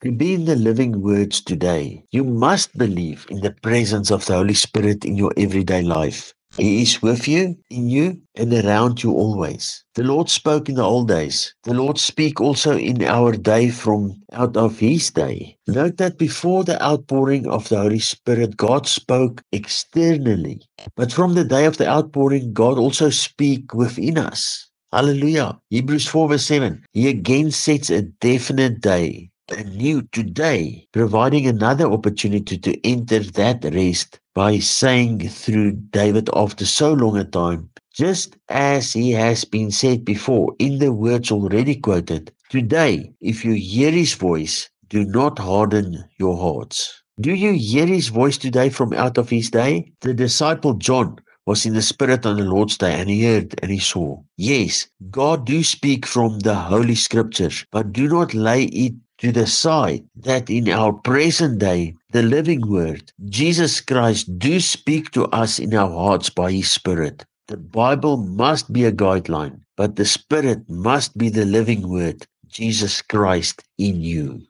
To be in the living words today, you must believe in the presence of the Holy Spirit in your everyday life. He is with you, in you, and around you always. The Lord spoke in the old days. The Lord speak also in our day from out of His day. Note that before the outpouring of the Holy Spirit, God spoke externally. But from the day of the outpouring, God also speak within us. Hallelujah. Hebrews 4 verse 7. He again sets a definite day, a new today, providing another opportunity to enter that rest by saying through David after so long a time, just as he has been said before in the words already quoted, today, if you hear his voice, do not harden your hearts. Do you hear his voice today from out of his day? The disciple John was in the Spirit on the Lord's day, and he heard and he saw. Yes, God do speak from the Holy Scriptures, but do not lay it to the side that in our present day, the living Word, Jesus Christ, do speak to us in our hearts by His Spirit. The Bible must be a guideline, but the Spirit must be the living Word, Jesus Christ in you.